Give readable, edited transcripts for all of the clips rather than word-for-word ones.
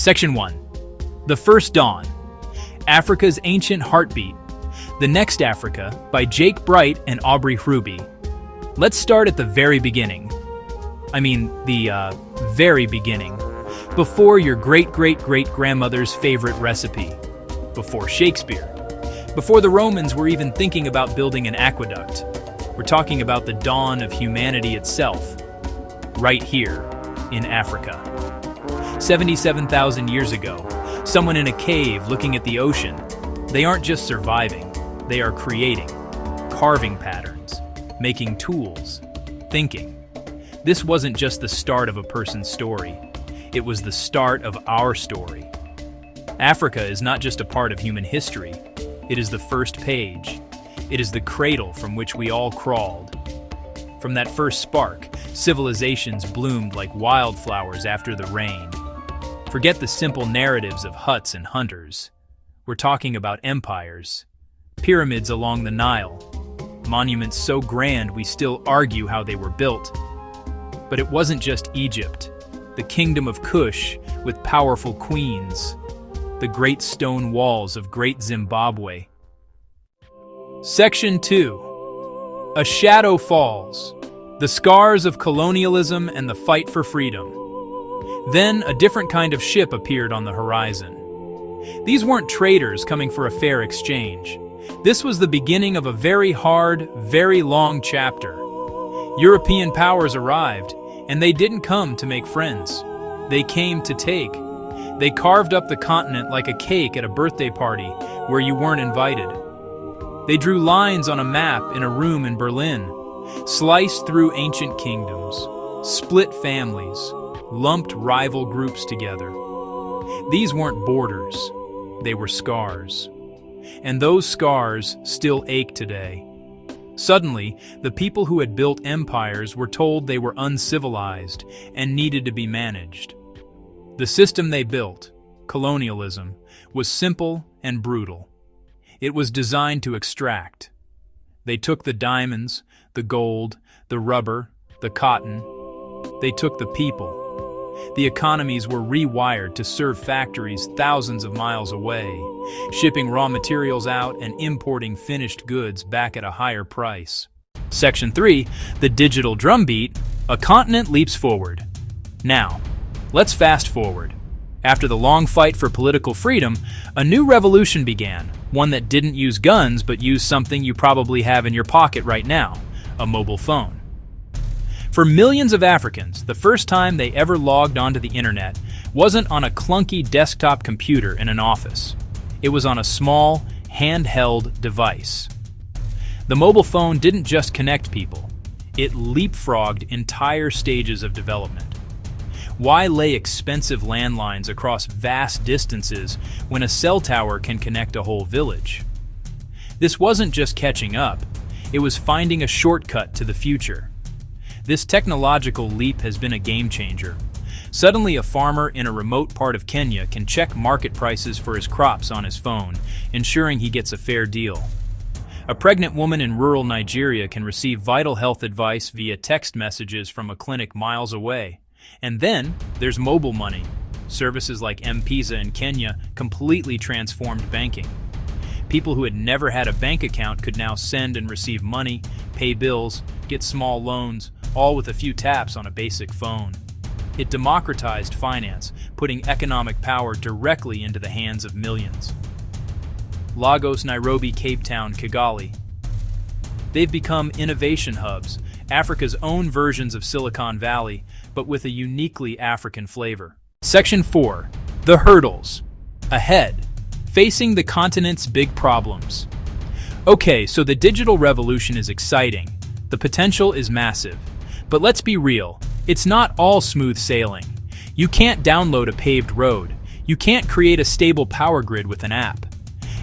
Section 1. The First Dawn. Africa's Ancient Heartbeat. The Next Africa by Jake Bright and Aubrey Hruby. Let's start at the very beginning. The very beginning. Before your great-great-great-grandmother's favorite recipe. Before Shakespeare. Before the Romans were even thinking about building an aqueduct. We're talking about the dawn of humanity itself. Right here, in Africa. 77,000 years ago, someone in a cave looking at the ocean. They aren't just surviving, they are creating, carving patterns, making tools, thinking. This wasn't just the start of a person's story, it was the start of our story. Africa is not just a part of human history, it is the first page. It is the cradle from which we all crawled. From that first spark, civilizations bloomed like wildflowers after the rain. Forget the simple narratives of huts and hunters. We're talking about empires, pyramids along the Nile, monuments so grand we still argue how they were built. But it wasn't just Egypt, the kingdom of Kush with powerful queens, the great stone walls of Great Zimbabwe. Section 2. A Shadow Falls. The Scars of Colonialism and the Fight for Freedom. Then, a different kind of ship appeared on the horizon. These weren't traders coming for a fair exchange. This was the beginning of a very hard, very long chapter. European powers arrived, and they didn't come to make friends. They came to take. They carved up the continent like a cake at a birthday party where you weren't invited. They drew lines on a map in a room in Berlin, sliced through ancient kingdoms, split families, lumped rival groups together. These weren't borders, they were scars. And those scars still ache today. Suddenly, the people who had built empires were told they were uncivilized and needed to be managed. The system they built, colonialism, was simple and brutal. It was designed to extract. They took the diamonds, the gold, the rubber, the cotton. They took the people. The economies were rewired to serve factories thousands of miles away, shipping raw materials out and importing finished goods back at a higher price. Section 3, the digital drumbeat, a continent leaps forward. Now, let's fast forward. After the long fight for political freedom, a new revolution began, one that didn't use guns but used something you probably have in your pocket right now, a mobile phone. For millions of Africans, the first time they ever logged onto the internet wasn't on a clunky desktop computer in an office. It was on a small, handheld device. The mobile phone didn't just connect people, it leapfrogged entire stages of development. Why lay expensive landlines across vast distances when a cell tower can connect a whole village? This wasn't just catching up, it was finding a shortcut to the future. This technological leap has been a game changer. Suddenly, a farmer in a remote part of Kenya can check market prices for his crops on his phone, ensuring he gets a fair deal. A pregnant woman in rural Nigeria can receive vital health advice via text messages from a clinic miles away. And then, there's mobile money. Services like M-Pesa in Kenya completely transformed banking. People who had never had a bank account could now send and receive money, pay bills, get small loans, all with a few taps on a basic phone. It democratized finance, putting economic power directly into the hands of millions. Lagos, Nairobi, Cape Town, Kigali. They've become innovation hubs, Africa's own versions of Silicon Valley, but with a uniquely African flavor. Section 4. The Hurdles. Ahead. Facing the continent's big problems. Okay, so the digital revolution is exciting. The potential is massive. But let's be real, it's not all smooth sailing. You can't download a paved road. You can't create a stable power grid with an app.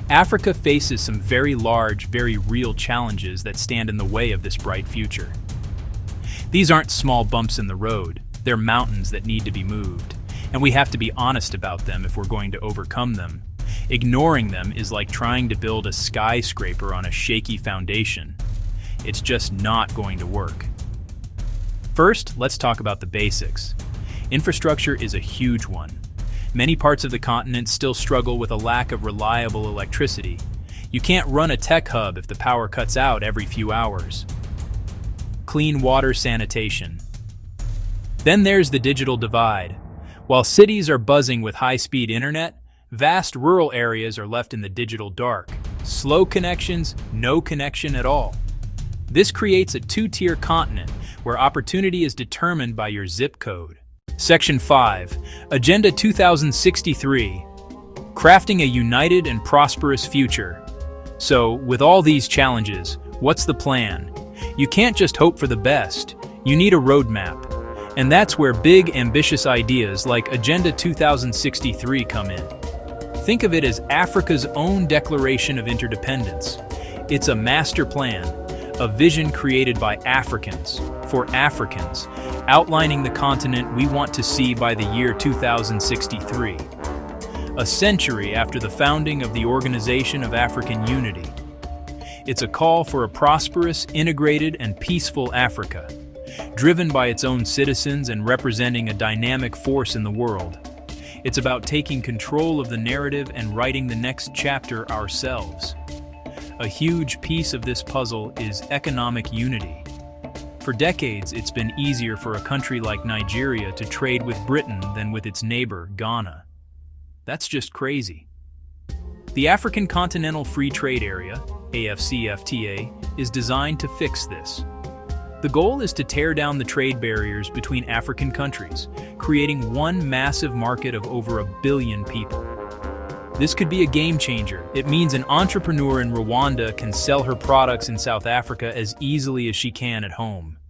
Africa faces some very large, very real challenges that stand in the way of this bright future. These aren't small bumps in the road, they're mountains that need to be moved. And we have to be honest about them if we're going to overcome them. Ignoring them is like trying to build a skyscraper on a shaky foundation. It's just not going to work. First, let's talk about the basics. Infrastructure is a huge one. Many parts of the continent still struggle with a lack of reliable electricity. You can't run a tech hub if the power cuts out every few hours. Clean water sanitation. Then there's the digital divide. While cities are buzzing with high-speed internet, vast rural areas are left in the digital dark. Slow connections, no connection at all. This creates a two-tier continent where opportunity is determined by your zip code. Section 5, Agenda 2063, Crafting a United and Prosperous Future. So, with all these challenges, what's the plan? You can't just hope for the best. You need a roadmap. And that's where big, ambitious ideas like Agenda 2063 come in. Think of it as Africa's own Declaration of Interdependence. It's a master plan, a vision created by Africans, for Africans, outlining the continent we want to see by the year 2063. A century after the founding of the Organization of African Unity. It's a call for a prosperous, integrated, and peaceful Africa, driven by its own citizens and representing a dynamic force in the world. It's about taking control of the narrative and writing the next chapter ourselves. A huge piece of this puzzle is economic unity. For decades, it's been easier for a country like Nigeria to trade with Britain than with its neighbor, Ghana. That's just crazy. The African Continental Free Trade Area, AfCFTA, is designed to fix this. The goal is to tear down the trade barriers between African countries, creating one massive market of over 1 billion people. This could be a game changer. It means an entrepreneur in Rwanda can sell her products in South Africa as easily as she can at home.